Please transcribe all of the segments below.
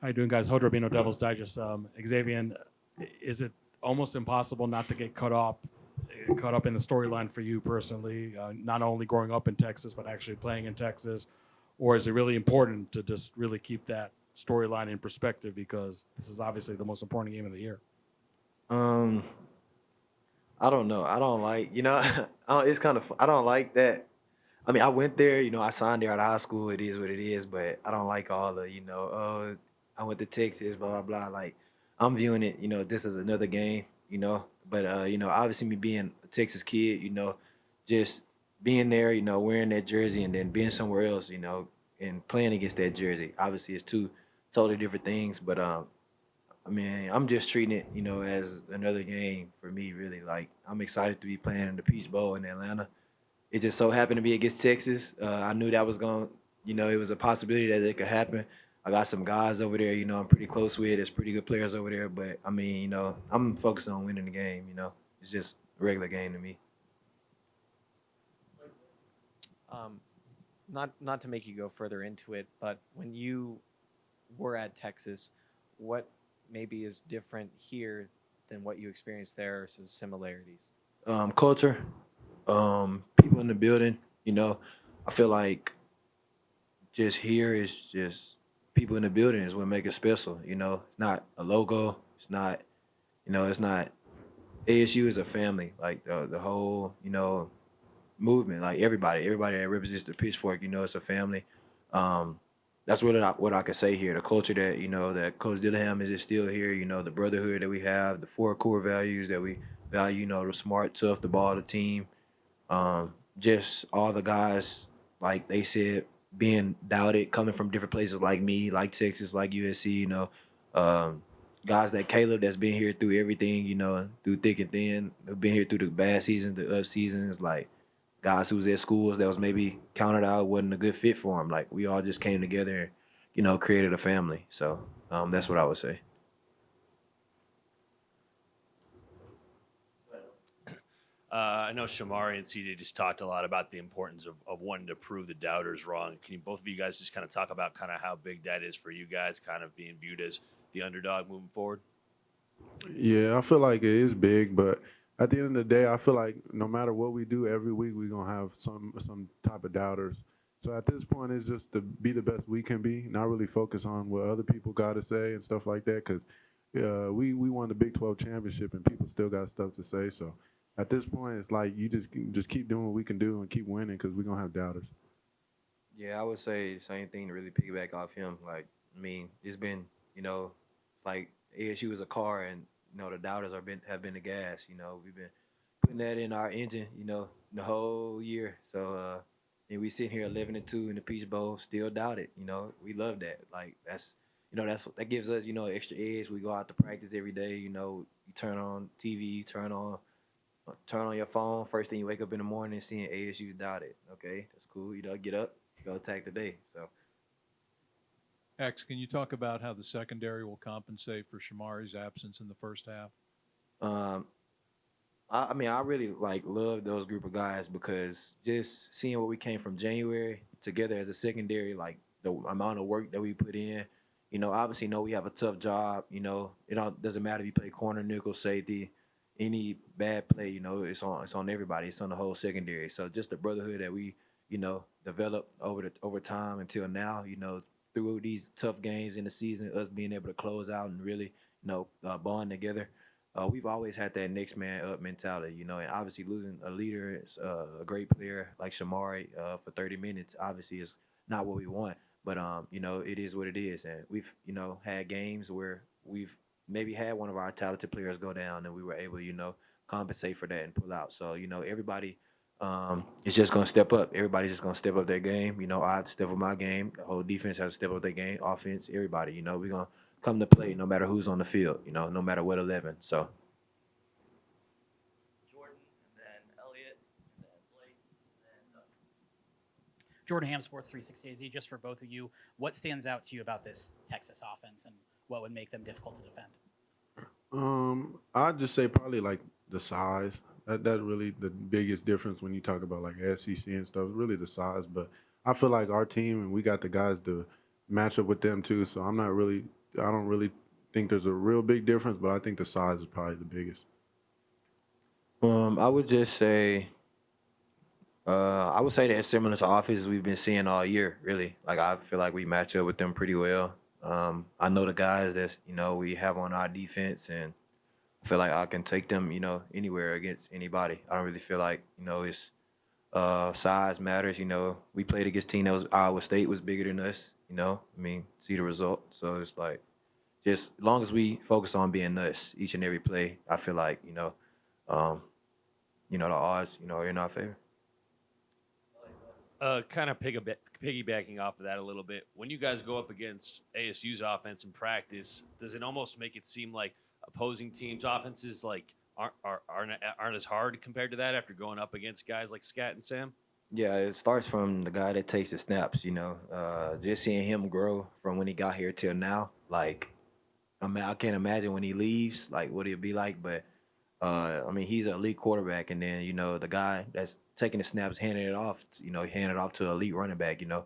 How you doing, guys? Hood Rubino, Devil's Digest. Xavion, is it almost impossible not to get caught up in the storyline for you personally, not only growing up in Texas but actually playing in Texas, or is it really important to just really keep that storyline in perspective because this is obviously the most important game of the year? Um, I don't know. I don't like, it's kind of, I don't like that. I mean, I went there, I signed there out of high school. It is what it is, but I don't like all the, I went to Texas, blah, blah, blah. Like, I'm viewing it, this is another game, but, obviously me being a Texas kid, just being there, wearing that jersey and then being somewhere else, and playing against that jersey. Obviously, it's two totally different things, but, I mean, I'm just treating it, as another game for me, really. Like, I'm excited to be playing in the Peach Bowl in Atlanta. It just so happened to be against Texas. I knew that was going, it was a possibility that it could happen. I got some guys over there, I'm pretty close with. There's pretty good players over there, but I mean, I'm focused on winning the game. It's just a regular game to me. Um, not to make you go further into it, but when you were at Texas, what maybe is different here than what you experienced there, or some similarities? Culture, people in the building. I feel like just here is just people in the building is what make it special. It's not a logo. It's not, it's not. ASU is a family. Like the whole, movement. Like everybody that represents the pitchfork, it's a family. Um, that's what I can say here. The culture that that Coach Dillingham is still here. The brotherhood that we have, the four core values that we value. The smart, tough, the ball, the team. Just all the guys, like they said, being doubted, coming from different places like me, like Texas, like USC. Um, guys like Caleb that's been here through everything. Through thick and thin, who've been here through the bad seasons, the up seasons, like guys who was at schools that was maybe counted out wasn't a good fit for them. Like we all just came together and created a family. So that's what I would say. I know Shamari and CJ just talked a lot about the importance of wanting to prove the doubters wrong. Can you both of you guys just kind of talk about kind of how big that is for you guys, kind of being viewed as the underdog moving forward? Yeah, I feel like it is big, but at the end of the day, I feel like no matter what we do every week, we're gonna have some type of doubters. So at this point, it's just to be the best we can be, not really focus on what other people got to say and stuff like that. Because we won the Big 12 championship, and people still got stuff to say. So at this point, it's like you just keep doing what we can do and keep winning because we're gonna have doubters. Yeah, I would say the same thing to really piggyback off him. Like, I mean, it's been, like ASU is a car, and the doubters have been the gas. We've been putting that in our engine, the whole year. So, and we sitting here 11-2 in the Peach Bowl, still doubt it. We love that. Like that gives us, extra edge. We go out to practice every day. You turn on TV, turn on your phone. First thing you wake up in the morning, seeing ASU doubted. Okay, that's cool. Get up, go attack the day. So X, can you talk about how the secondary will compensate for Shamari's absence in the first half? um, I mean, I really like love those group of guys because just seeing what we came from January together as a secondary, like the amount of work that we put in. Obviously, know we have a tough job. Doesn't matter if you play corner, nickel, safety, any bad play. It's on everybody. It's on the whole secondary. So just the brotherhood that we developed over time until now. Through these tough games in the season, us being able to close out and really bond together. We've always had that next man up mentality, and obviously losing a leader, a great player like Shamari for 30 minutes, obviously is not what we want. But it is what it is, and we've had games where we've maybe had one of our talented players go down, and we were able, compensate for that and pull out. So everybody is just gonna step up. Everybody's just gonna step up their game. I have to step up my game. The whole defense has to step up their game. Offense, everybody. We're gonna come to play no matter who's on the field. No matter what 11. So Jordan, and then Elliot, and then Blake, and then Doug. Jordan Ham, Sports 360 AZ, just for both of you, what stands out to you about this Texas offense and what would make them difficult to defend? I'd just say probably like the size. That's really the biggest difference when you talk about like SEC and stuff. Really the size, but I feel like our team and we got the guys to match up with them too. So I'm not really I don't really think there's a real big difference, but I think the size is probably the biggest. I would just say, I would say that it's similar to offenses we've been seeing all year. Really, like I feel like we match up with them pretty well. I know the guys that we have on our defense, and I feel like I can take them anywhere against anybody. I don't really feel like it's size matters. We played against team that was Iowa State was bigger than us. See the result. So it's like just as long as we focus on being us each and every play, I feel like the odds are in our favor. Kind of piggybacking off of that a little bit. When you guys go up against ASU's offense in practice, does it almost make it seem like opposing teams' offenses like aren't as hard compared to that after going up against guys like Scat and Sam? Yeah, it starts from the guy that takes the snaps. Just seeing him grow from when he got here till now. Like, I can't imagine when he leaves, like what it'll be like. But he's an elite quarterback, and then the guy that's taking the snaps, handing it off, handing it off to an elite running back. Feel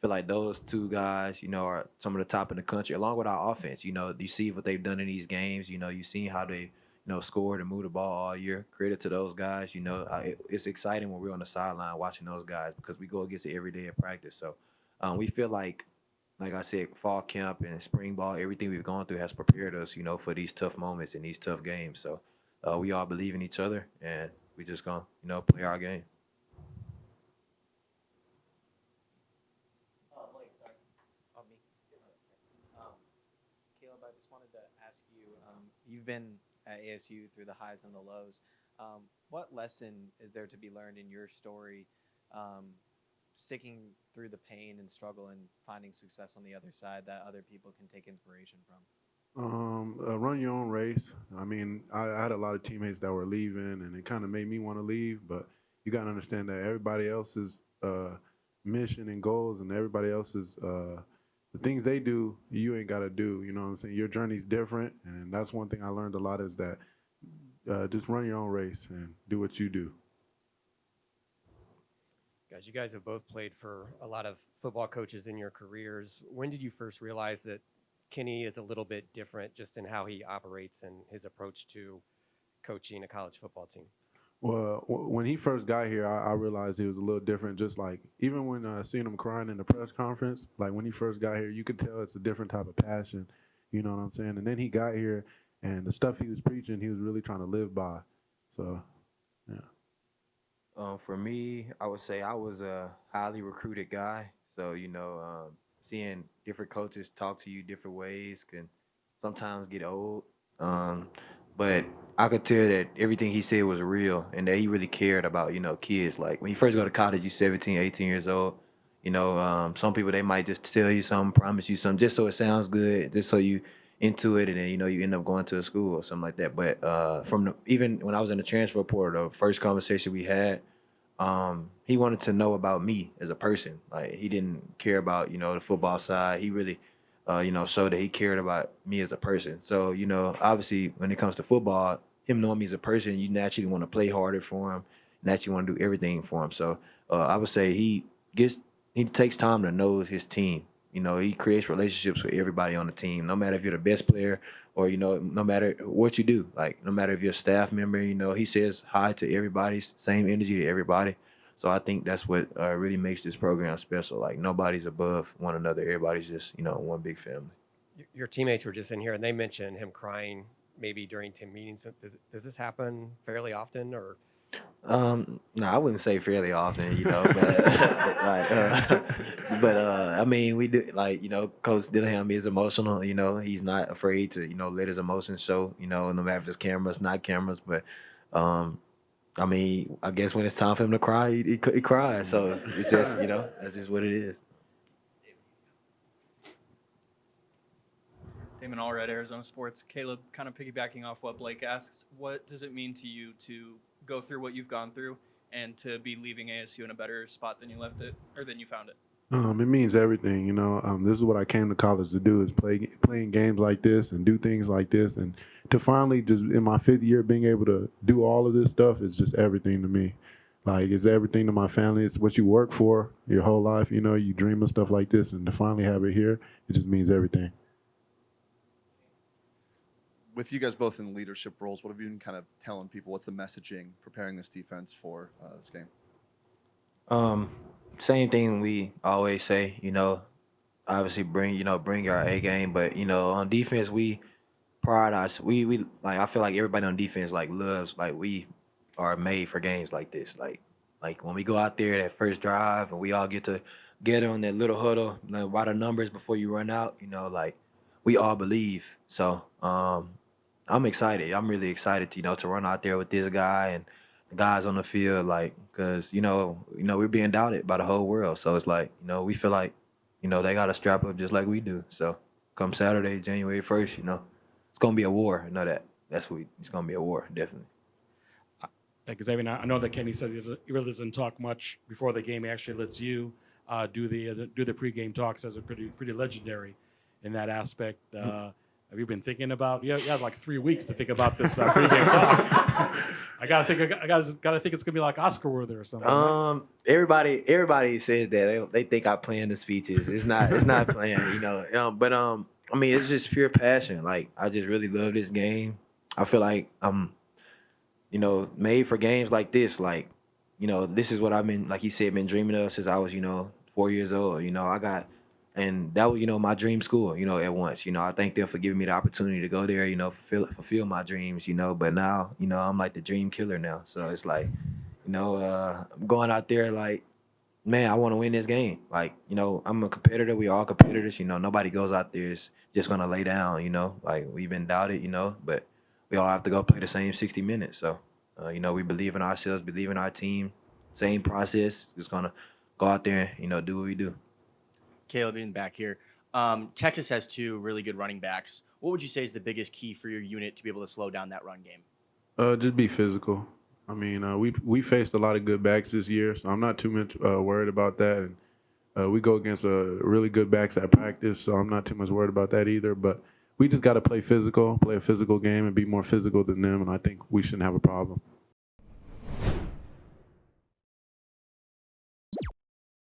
like those two guys, are some of the top in the country, along with our offense. You see what they've done in these games. You've seen how they scored and moved the ball all year. Credit to those guys. It's exciting when we're on the sideline watching those guys because we go against it every day at practice. So we feel like I said, fall camp and spring ball, everything we've gone through has prepared us, for these tough moments and these tough games. So we all believe in each other, and we just gonna, play our game. Blake, sorry. Oh, me. Caleb, I just wanted to ask you, you've been at ASU through the highs and the lows. What lesson is there to be learned in your story, sticking through the pain and struggle and finding success on the other side that other people can take inspiration from? Run your own race. I had a lot of teammates that were leaving, and it kind of made me want to leave. But you got to understand that everybody else's mission and goals, and everybody else's the things they do, you ain't got to do. You know what I'm saying? Your journey's different, and that's one thing I learned a lot is that just run your own race and do what you do. Guys, you guys have both played for a lot of football coaches in your careers. When did you first realize that Kenny is a little bit different just in how he operates and his approach to coaching a college football team? Well, when he first got here, I realized he was a little different. Just like even when seeing him crying in the press conference, like when he first got here, you could tell it's a different type of passion. You know what I'm saying? And then he got here, and the stuff he was preaching, he was really trying to live by. So, yeah. For me, I would say I was a highly recruited guy. So, seeing different coaches talk to you different ways can sometimes get old. But I could tell that everything he said was real and that he really cared about, kids. Like when you first go to college, you're 17, 18 years old. Some people, they might just tell you something, promise you something, just so it sounds good, just so you into it, and then, you end up going to a school or something like that. But even when I was in the transfer portal, the first conversation we had, he wanted to know about me as a person. Like he didn't care about, the football side. He really, showed that he cared about me as a person. So, obviously when it comes to football, him knowing me as a person, you naturally want to play harder for him, naturally want to do everything for him. So I would say he takes time to know his team. He creates relationships with everybody on the team, no matter if you're the best player or, no matter what you do. Like, no matter if you're a staff member, he says hi to everybody, same energy to everybody. So I think that's what really makes this program special. Like, nobody's above one another. Everybody's just, one big family. Your teammates were just in here, and they mentioned him crying maybe during team meetings. Does this happen fairly often, or? No, I wouldn't say fairly often, but we do, Coach Dillingham is emotional, he's not afraid to, let his emotions show, no matter if it's cameras, not cameras, but, I guess when it's time for him to cry, he cries, so it's just, that's just what it is. Damon Allred, Arizona Sports. Caleb, kind of piggybacking off what Blake asked, what does it mean to you to go through what you've gone through and to be leaving ASU in a better spot than you left it or than you found it? It means everything, this is what I came to college to do, is playing games like this and do things like this. And to finally just in my 5th year being able to do all of this stuff is just everything to me. Like, it's everything to my family. It's what you work for your whole life, you dream of stuff like this, and to finally have it here, it just means everything. with you guys both in leadership roles, what have you been kind of telling people? What's the messaging preparing this defense for this game? Same thing we always say, obviously bring your A game, but on defense we pride us. We like I feel like everybody on defense like loves like we are made for games like this. Like when we go out there that first drive and we all get together on that little huddle, by the numbers before you run out, like we all believe. So I'm excited. I'm really excited to run out there with this guy and the guys on the field, like, because we're being doubted by the whole world. So it's like we feel like they got to strap up just like we do. So come Saturday, January 1st, it's gonna be a war. I know that. It's gonna be a war, definitely. Like Xavion, I know that Kenny says he really doesn't talk much before the game. He actually lets you do the pregame talks, as a pretty legendary in that aspect. Have you been thinking about? You have like 3 weeks to think about this pregame talk. I gotta think it's gonna be like Oscar worthy or something. Right? Everybody says that they think I plan the speeches. It's not planned, But I mean, it's just pure passion. Like I just really love this game. I feel like I'm made for games like this. Like this is what I've been, like he said, been dreaming of since I was 4 years old. And that was, my dream school, at once. I thank them for giving me the opportunity to go there, fulfill my dreams, But now, I'm like the dream killer now. So it's like, I'm going out there like, man, I want to win this game. Like, I'm a competitor. We all competitors. Nobody goes out there is just going to lay down, Like, we've been doubted, but we all have to go play the same 60 minutes. So, we believe in ourselves, believe in our team. Same process. Just going to go out there and, do what we do. Caleb, in back here. Texas has 2 really good running backs. What would you say is the biggest key for your unit to be able to slow down that run game? Just be physical. I mean, we faced a lot of good backs this year, so I'm not too much worried about that. And we go against really good backs at practice, so I'm not too much worried about that either. But we just got to play a physical game, and be more physical than them, and I think we shouldn't have a problem.